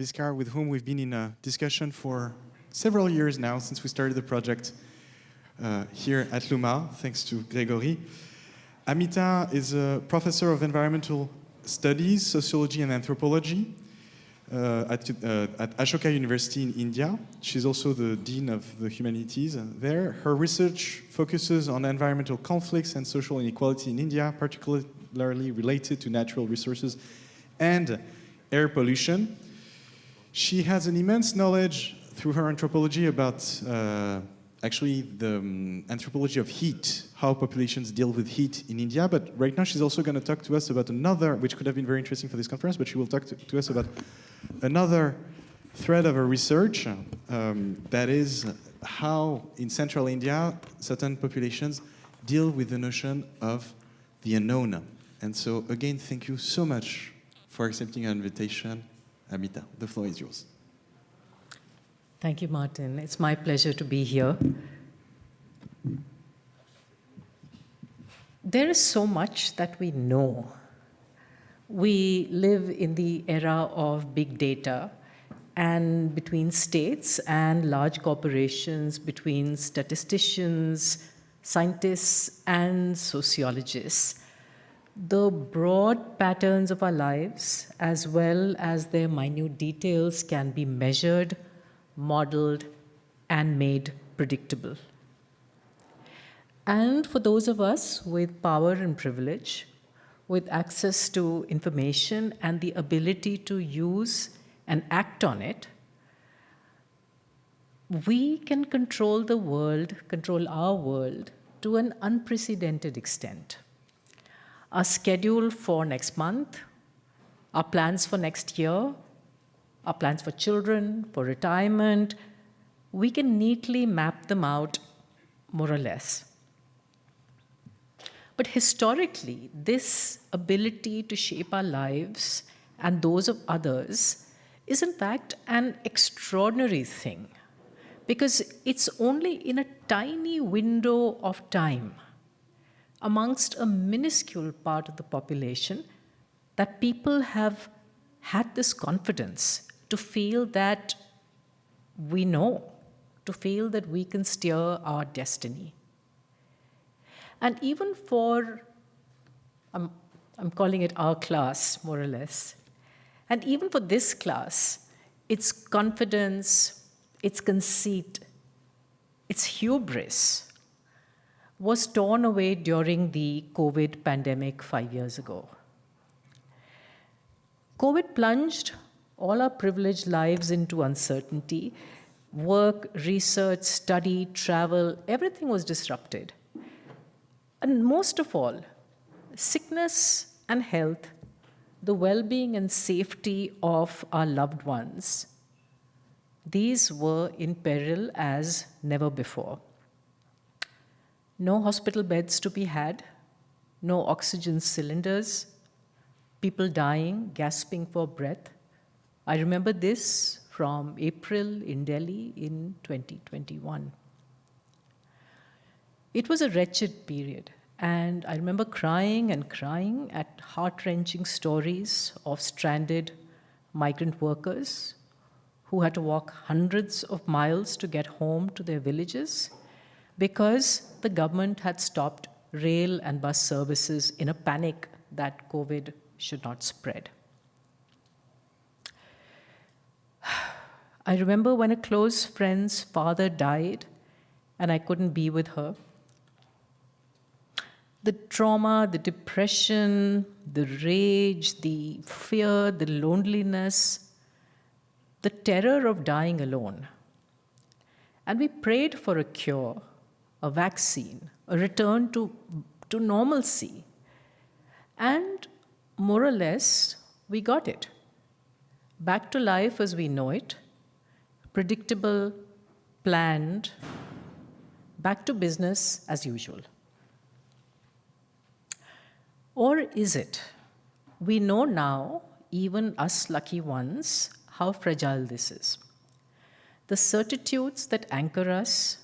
Baviskar, with whom we've been in a discussion for several years now since we started the project here at LUMA, thanks to Grégory. Amita is a professor of environmental studies, sociology and anthropology at Ashoka University in India. She's also the Dean of the Humanities there. Her research focuses on environmental conflicts and social inequality in India, particularly related to natural resources and air pollution. She has an immense knowledge through her anthropology about actually the anthropology of heat, how populations deal with heat in India. But right now she's also going to talk to us about another, which could have been very interesting for this conference, but she will talk to us about another thread of her research, that is how in central India certain populations deal with the notion of the unknown. And so again, thank you so much for accepting our invitation. Amita, the floor is yours. Thank you, Martin. It's my pleasure to be here. There is so much that we know. We live in the era of big data, and between states and large corporations, between statisticians, scientists, and sociologists, the broad patterns of our lives, as well as their minute details, can be measured, modeled, and made predictable. And for those of us with power and privilege, with access to information and the ability to use and act on it, we can control the world, control our world, to an unprecedented extent. Our schedule for next month, our plans for next year, our plans for children, for retirement, we can neatly map them out more or less. But historically, this ability to shape our lives and those of others is in fact an extraordinary thing, because it's only in a tiny window of time amongst a minuscule part of the population that people have had this confidence to feel that we know, to feel that we can steer our destiny. And even for, I'm calling it our class, more or less, and even for this class, its confidence, its conceit, its hubris was torn away during the COVID pandemic 5 years ago. COVID plunged all our privileged lives into uncertainty. Work, research, study, travel, everything was disrupted. And most of all, sickness and health, the well-being and safety of our loved ones, these were in peril as never before. No hospital beds to be had, no oxygen cylinders, people dying, gasping for breath. I remember this from April in Delhi in 2021. It was a wretched period, and I remember crying and crying at heart-wrenching stories of stranded migrant workers who had to walk hundreds of miles to get home to their villages because the government had stopped rail and bus services in a panic that COVID should not spread. I remember when a close friend's father died and I couldn't be with her. The trauma, the depression, the rage, the fear, the loneliness, the terror of dying alone. And we prayed for a cure, a vaccine, a return to normalcy. And more or less, we got it. Back to life as we know it, predictable, planned, back to business as usual. Or is it? We know now, even us lucky ones, how fragile this is. The certitudes that anchor us,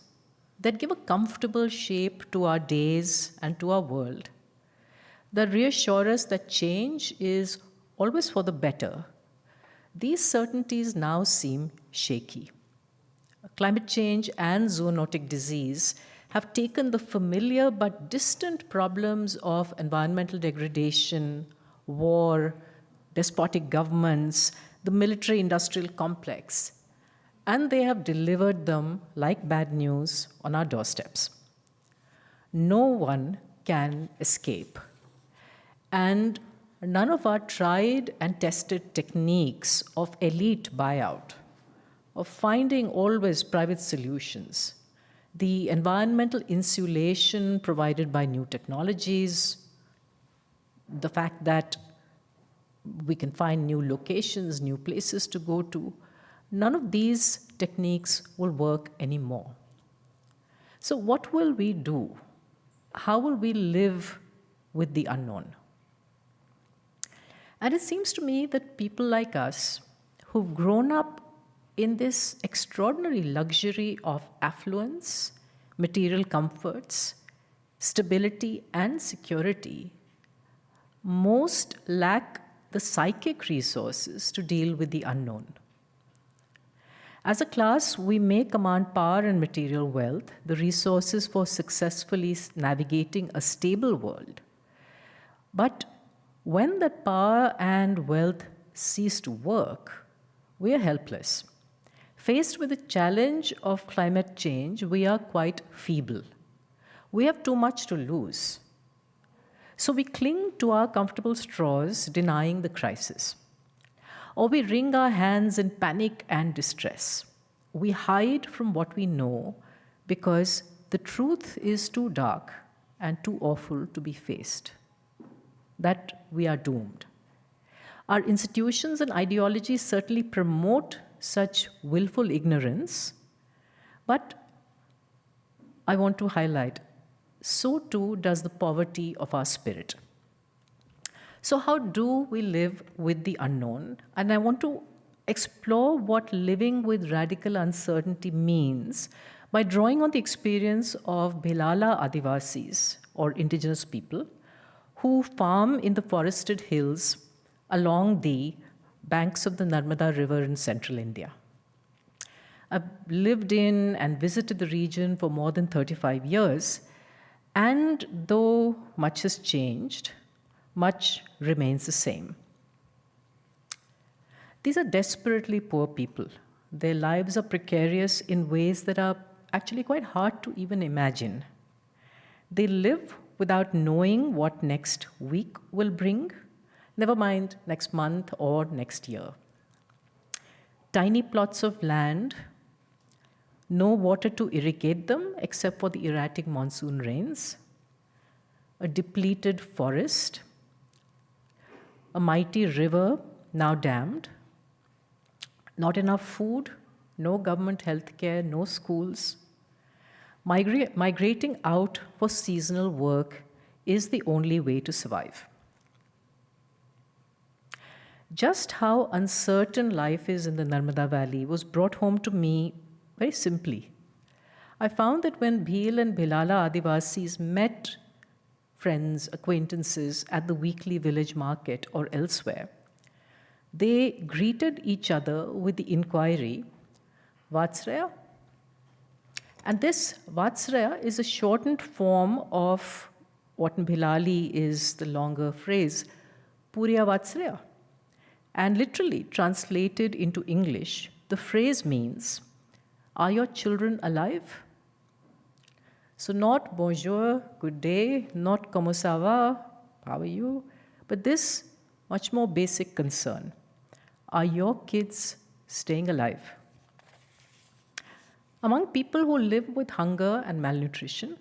that give a comfortable shape to our days and to our world, that reassure us that change is always for the better, these certainties now seem shaky. Climate change and zoonotic disease have taken the familiar but distant problems of environmental degradation, war, despotic governments, the military-industrial complex, and they have delivered them like bad news on our doorsteps. No one can escape. And none of our tried and tested techniques of elite buyout, of finding always private solutions, the environmental insulation provided by new technologies, the fact that we can find new locations, new places to go to, none of these techniques will work anymore. So what will we do? How will we live with the unknown? And it seems to me that people like us who've grown up in this extraordinary luxury of affluence, material comforts, stability, and security, most lack the psychic resources to deal with the unknown. As a class, we may command power and material wealth, the resources for successfully navigating a stable world. But when that power and wealth cease to work, we are helpless. Faced with the challenge of climate change, we are quite feeble. We have too much to lose. So we cling to our comfortable straws, denying the crisis. Or we wring our hands in panic and distress. We hide from what we know because the truth is too dark and too awful to be faced. That we are doomed. Our institutions and ideologies certainly promote such willful ignorance, but I want to highlight, so too does the poverty of our spirit. So how do we live with the unknown? And I want to explore what living with radical uncertainty means by drawing on the experience of Bhilala Adivasis, or indigenous people, who farm in the forested hills along the banks of the Narmada River in central India. I've lived in and visited the region for more than 35 years, and though much has changed, much remains the same. These are desperately poor people. Their lives are precarious in ways that are actually quite hard to even imagine. They live without knowing what next week will bring, never mind next month or next year. Tiny plots of land, no water to irrigate them except for the erratic monsoon rains, a depleted forest, a mighty river now dammed, not enough food, no government health care, no schools. Migrating out for seasonal work is the only way to survive. Just how uncertain life is in the Narmada Valley was brought home to me very simply. I found that when Bhil and Bhilala Adivasis met friends, acquaintances at the weekly village market or elsewhere, they greeted each other with the inquiry, Vatsraya? And this Vatsraya is a shortened form of what in Bhilali is the longer phrase, Puriya Vatsraya. And literally translated into English, the phrase means, are your children alive? So not bonjour, good day, not como ça va, how are you? But this much more basic concern. Are your kids staying alive? Among people who live with hunger and malnutrition,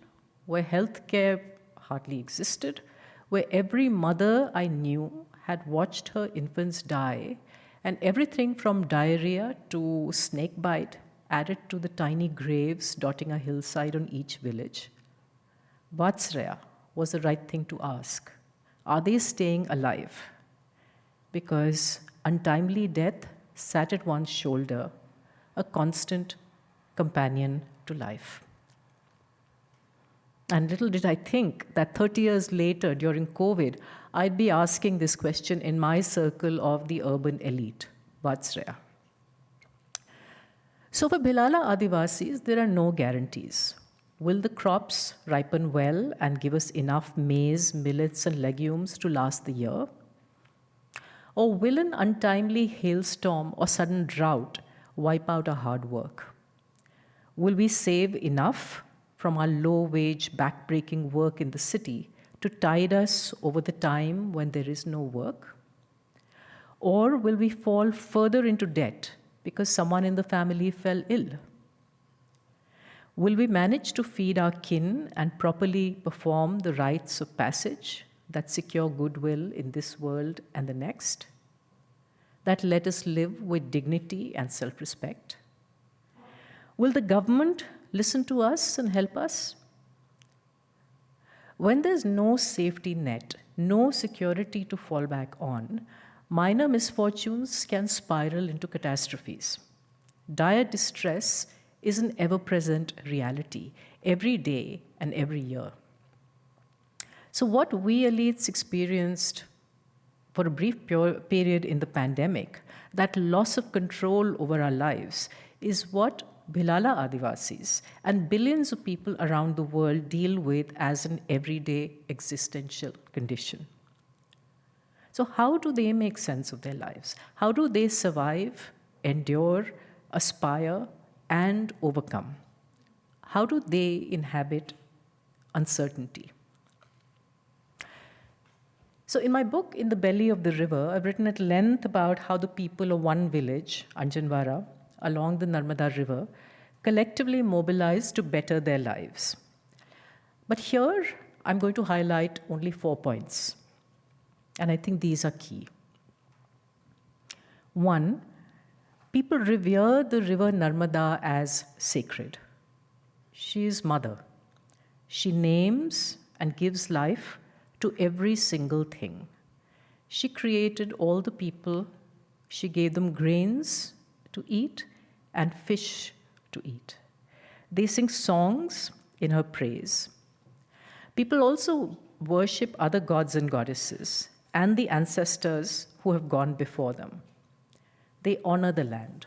where healthcare hardly existed, where every mother I knew had watched her infants die, and everything from diarrhea to snake bite added to the tiny graves dotting a hillside on each village, Vatsraya was the right thing to ask. Are they staying alive? Because untimely death sat at one's shoulder, a constant companion to life. And little did I think that 30 years later, during COVID, I'd be asking this question in my circle of the urban elite. Vatsraya. So for Bhilala Adivasis, there are no guarantees. Will the crops ripen well and give us enough maize, millets, and legumes to last the year? Or will an untimely hailstorm or sudden drought wipe out our hard work? Will we save enough from our low-wage, backbreaking work in the city to tide us over the time when there is no work? Or will we fall further into debt because someone in the family fell ill? Will we manage to feed our kin and properly perform the rites of passage that secure goodwill in this world and the next? That let us live with dignity and self-respect? Will the government listen to us and help us? When there's no safety net, no security to fall back on, minor misfortunes can spiral into catastrophes. Dire distress is an ever-present reality, every day and every year. So what we elites experienced for a brief period in the pandemic, that loss of control over our lives, is what Bhilala Adivasis and billions of people around the world deal with as an everyday existential condition. So how do they make sense of their lives? How do they survive, endure, aspire, and overcome? How do they inhabit uncertainty? So in my book, In the Belly of the River, I've written at length about how the people of one village, Anjanwara, along the Narmada River, collectively mobilized to better their lives. But here, I'm going to highlight only 4 points. And I think these are key. 1, people revere the river Narmada as sacred. She is mother. She names and gives life to every single thing. She created all the people. She gave them grains to eat and fish to eat. They sing songs in her praise. People also worship other gods and goddesses and the ancestors who have gone before them. They honor the land.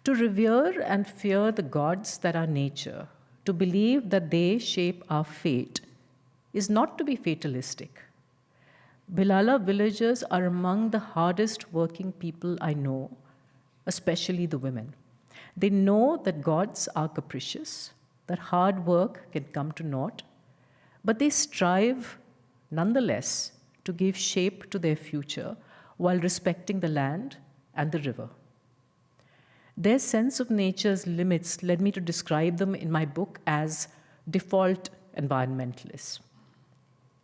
To revere and fear the gods that are nature, to believe that they shape our fate, is not to be fatalistic. Bhilala villagers are among the hardest working people I know, especially the women. They know that gods are capricious, that hard work can come to naught, but they strive nonetheless to give shape to their future while respecting the land and the river. Their sense of nature's limits led me to describe them in my book as default environmentalists.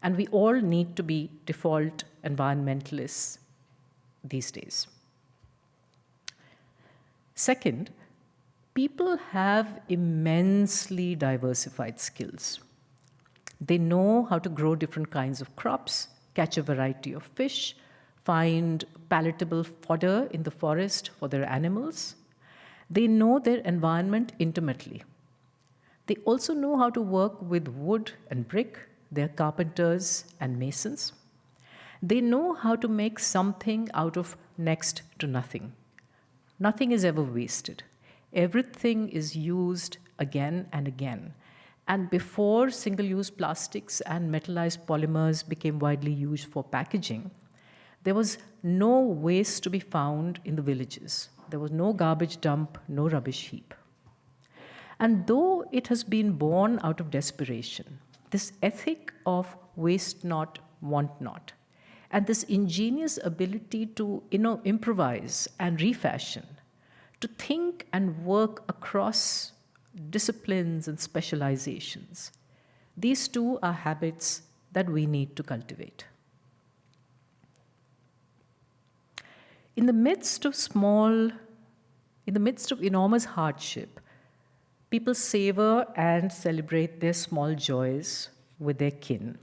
And we all need to be default environmentalists these days. Second, people have immensely diversified skills. They know how to grow different kinds of crops, catch a variety of fish, find palatable fodder in the forest for their animals. They know their environment intimately. They also know how to work with wood and brick. They're carpenters and masons. They know how to make something out of next to nothing. Nothing is ever wasted. Everything is used again and again. And before single-use plastics and metallized polymers became widely used for packaging, there was no waste to be found in the villages. There was no garbage dump, no rubbish heap. And though it has been born out of desperation, this ethic of waste not, want not, and this ingenious ability to improvise and refashion, to think and work across disciplines and specializations, these two are habits that we need to cultivate. In the midst of enormous hardship, people savor and celebrate their small joys with their kin.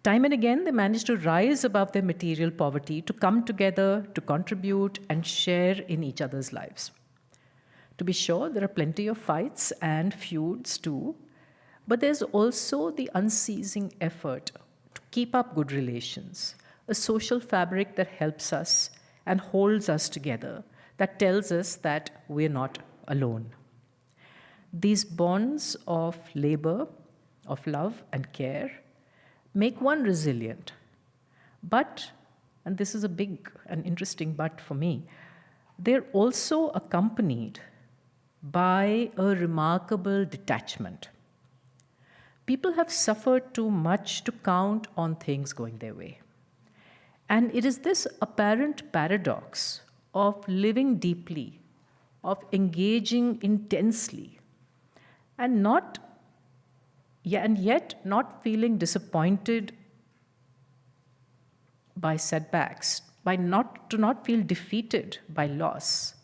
Time and again, they manage to rise above their material poverty, to come together, to contribute and share in each other's lives. To be sure, there are plenty of fights and feuds too, but there's also the unceasing effort to keep up good relations, a social fabric that helps us and holds us together, that tells us that we're not alone. These bonds of labor, of love and care, make one resilient. But, and this is a big and interesting but for me, they're also accompanied by a remarkable detachment. People have suffered too much to count on things going their way. And it is this apparent paradox of living deeply, of engaging intensely, and yet not feeling disappointed by setbacks, to not feel defeated by loss,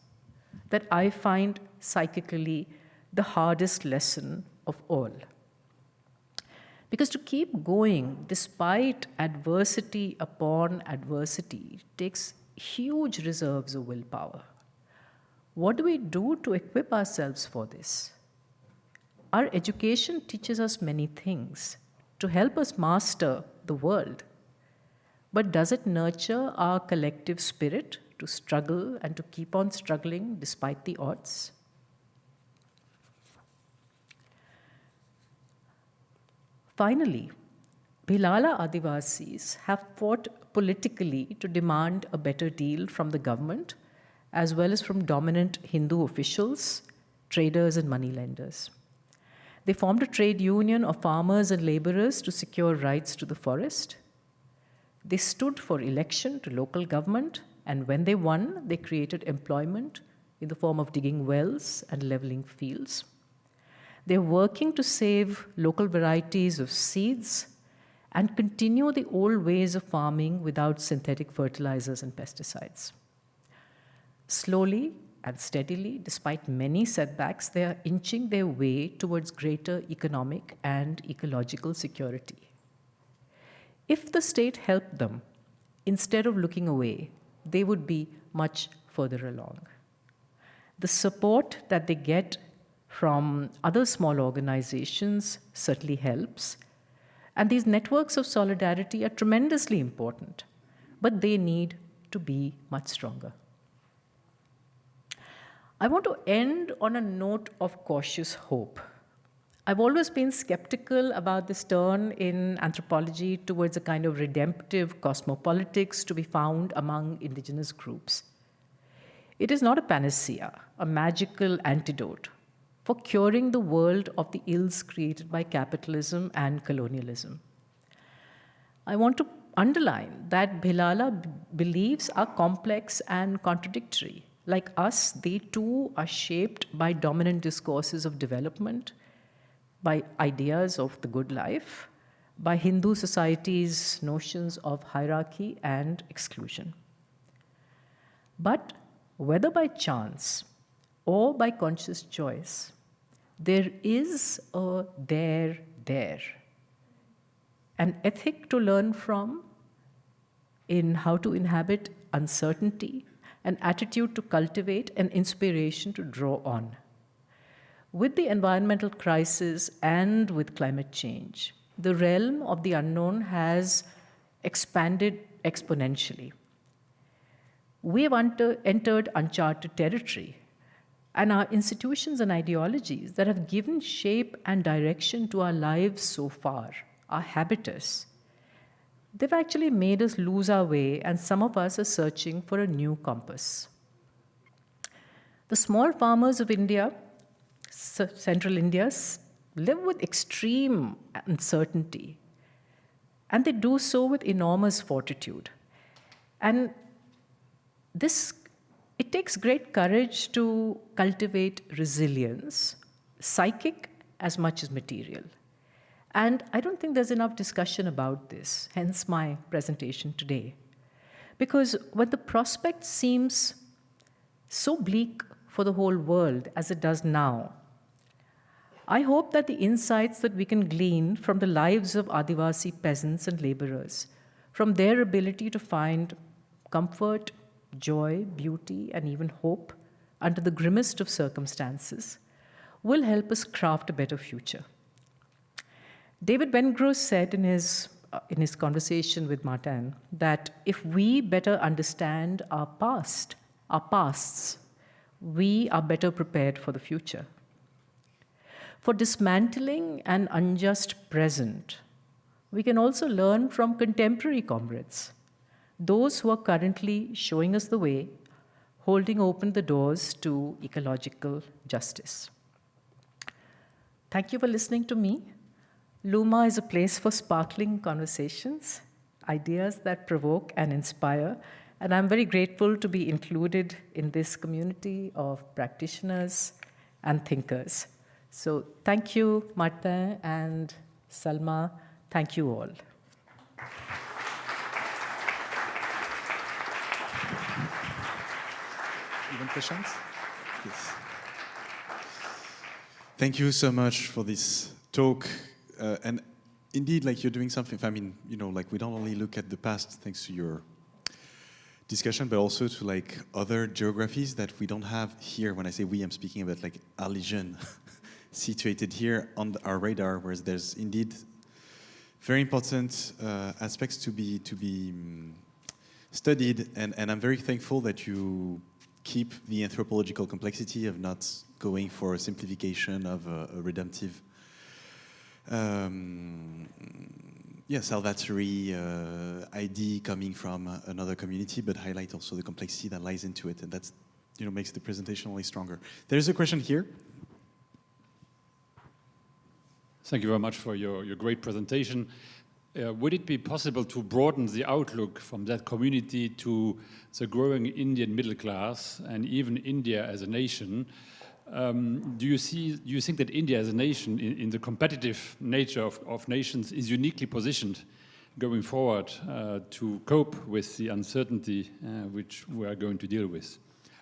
that I find psychically the hardest lesson of all. Because to keep going despite adversity upon adversity takes huge reserves of willpower. What do we do to equip ourselves for this? Our education teaches us many things to help us master the world. But does it nurture our collective spirit to struggle and to keep on struggling despite the odds? Finally, Bhilala Adivasis have fought politically to demand a better deal from the government, as well as from dominant Hindu officials, traders, and moneylenders. They formed a trade union of farmers and laborers to secure rights to the forest. They stood for election to local government, and when they won, they created employment in the form of digging wells and leveling fields. They're working to save local varieties of seeds and continue the old ways of farming without synthetic fertilizers and pesticides. Slowly and steadily, despite many setbacks, they are inching their way towards greater economic and ecological security. If the state helped them, instead of looking away, they would be much further along. The support that they get from other small organizations certainly helps, and these networks of solidarity are tremendously important, but they need to be much stronger. I want to end on a note of cautious hope. I've always been skeptical about this turn in anthropology towards a kind of redemptive cosmopolitics to be found among indigenous groups. It is not a panacea, a magical antidote for curing the world of the ills created by capitalism and colonialism. I want to underline that Bhilala beliefs are complex and contradictory. Like us, they too are shaped by dominant discourses of development, by ideas of the good life, by Hindu society's notions of hierarchy and exclusion. But whether by chance or by conscious choice, there is a there, an ethic to learn from in how to inhabit uncertainty, an attitude to cultivate, an inspiration to draw on. With the environmental crisis and with climate change, the realm of the unknown has expanded exponentially. We have entered uncharted territory, and our institutions and ideologies that have given shape and direction to our lives so far, our habitus, they've actually made us lose our way, and some of us are searching for a new compass. The small farmers of India, central India, live with extreme uncertainty, and they do so with enormous fortitude. And it takes great courage to cultivate resilience, psychic as much as material. And I don't think there's enough discussion about this, hence my presentation today. Because when the prospect seems so bleak for the whole world as it does now, I hope that the insights that we can glean from the lives of Adivasi peasants and laborers, from their ability to find comfort, joy, beauty, and even hope under the grimmest of circumstances, will help us craft a better future. David Bengross said in his in his conversation with Martin, that if we better understand our pasts, we are better prepared for the future. For dismantling an unjust present, we can also learn from contemporary comrades, those who are currently showing us the way, holding open the doors to ecological justice. Thank you for listening to me. LUMA is a place for sparkling conversations, ideas that provoke and inspire, and I'm very grateful to be included in this community of practitioners and thinkers. So thank you, Martin and Salma. Thank you all. Even questions? Yes. Thank you so much for this talk. And indeed, like, you're doing something. I mean, you know, like, we don't only look at the past thanks to your discussion, but also to like other geographies that we don't have here. When I say we, I'm speaking about like Arlesian, situated here on our radar, whereas there's indeed very important aspects to be studied. And I'm very thankful that you keep the anthropological complexity of not going for a simplification of a redemptive salvatory ID coming from another community, but highlight also the complexity that lies into it, and that's, you know, makes the presentation only stronger. There's a question here. Thank you very much for your great presentation. Would it be possible to broaden the outlook from that community to the growing Indian middle class and even India as a nation? Do you think that India as a nation, in the competitive nature of nations, is uniquely positioned going forward to cope with the uncertainty which we are going to deal with?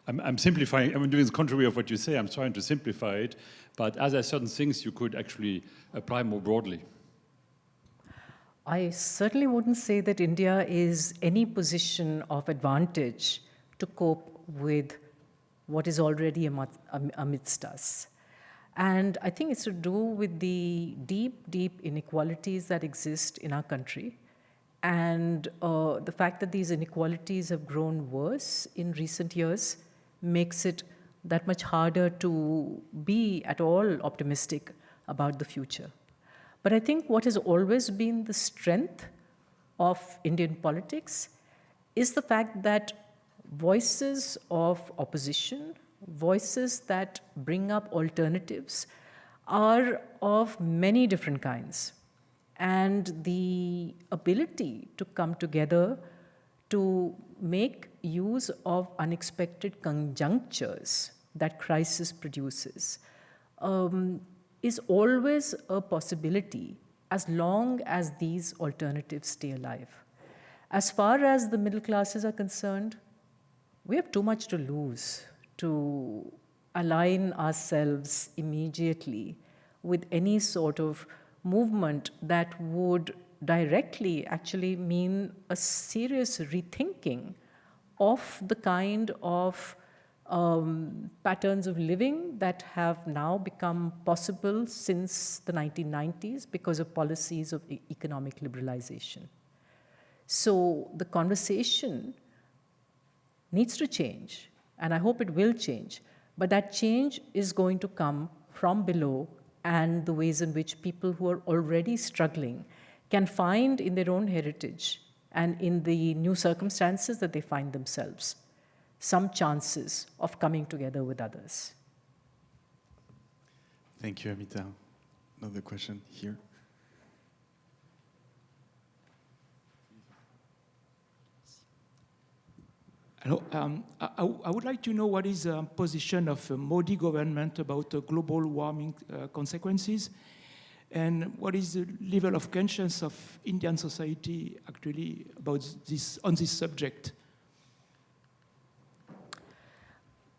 I'm simplifying. I'm doing the contrary of what you say. I'm trying to simplify it. But are there certain things you could actually apply more broadly? I certainly wouldn't say that India is any position of advantage to cope with what is already amidst us. And I think it's to do with the deep, deep inequalities that exist in our country, and the fact that these inequalities have grown worse in recent years makes it that much harder to be at all optimistic about the future. But I think what has always been the strength of Indian politics is the fact that voices of opposition, voices that bring up alternatives, are of many different kinds. And the ability to come together to make use of unexpected conjunctures that crisis produces is always a possibility as long as these alternatives stay alive. As far as the middle classes are concerned, we have too much to lose to align ourselves immediately with any sort of movement that would directly actually mean a serious rethinking of the kind of patterns of living that have now become possible since the 1990s because of policies of economic liberalization. So the conversation needs to change, and I hope it will change, but that change is going to come from below, and the ways in which people who are already struggling can find in their own heritage and in the new circumstances that they find themselves some chances of coming together with others. Thank you, Amita. Another question here. Hello. I would like to know what is the position of Modi government about global warming consequences, and what is the level of conscience of Indian society actually about this, on this subject?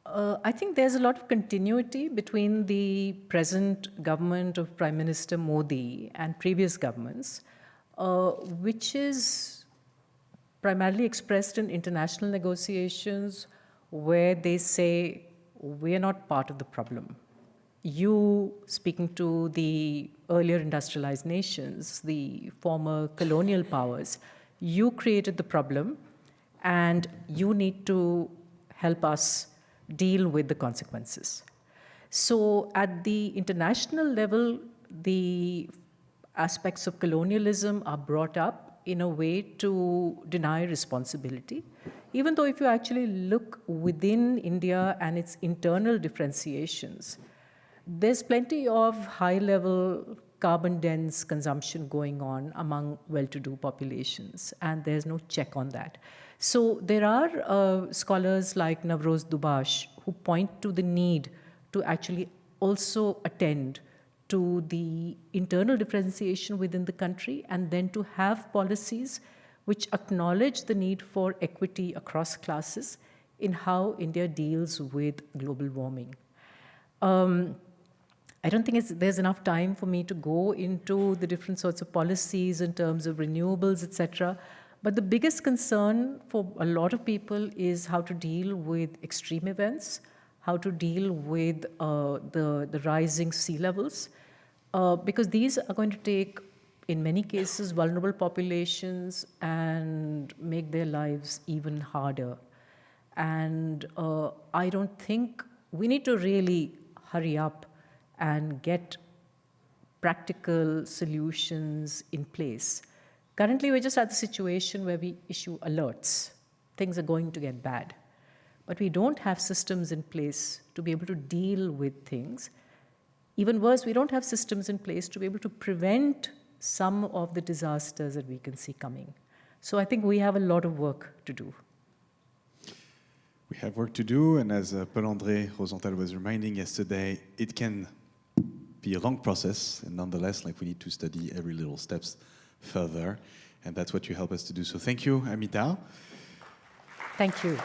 I think there's a lot of continuity between the present government of Prime Minister Modi and previous governments, which is primarily expressed in international negotiations where they say, we're not part of the problem. you, speaking to the earlier industrialized nations, the former colonial powers, you created the problem, and you need to help us deal with the consequences. So at the international level, the aspects of colonialism are brought up in a way to deny responsibility, even though if you actually look within India and its internal differentiations, there's plenty of high-level carbon-dense consumption going on among well-to-do populations, and there's no check on that. So there are scholars like Navroz Dubash who point to the need to actually also attend to the internal differentiation within the country, and then to have policies which acknowledge the need for equity across classes in how India deals with global warming. I don't think there's enough time for me to go into the different sorts of policies in terms of renewables, etc. But the biggest concern for a lot of people is how to deal with extreme events, how to deal with the rising sea levels, because these are going to take, in many cases, vulnerable populations and make their lives even harder. And I don't think we need to really hurry up and get practical solutions in place. Currently, we're just at the situation where we issue alerts. Things are going to get bad. But we don't have systems in place to be able to deal with things. Even worse, we don't have systems in place to be able to prevent some of the disasters that we can see coming. So I think we have a lot of work to do. We have work to do, and as Paul-André Rosenthal was reminding yesterday, it can be a long process, and nonetheless, like, we need to study every little steps further, and that's what you help us to do. So thank you, Amita. Thank you.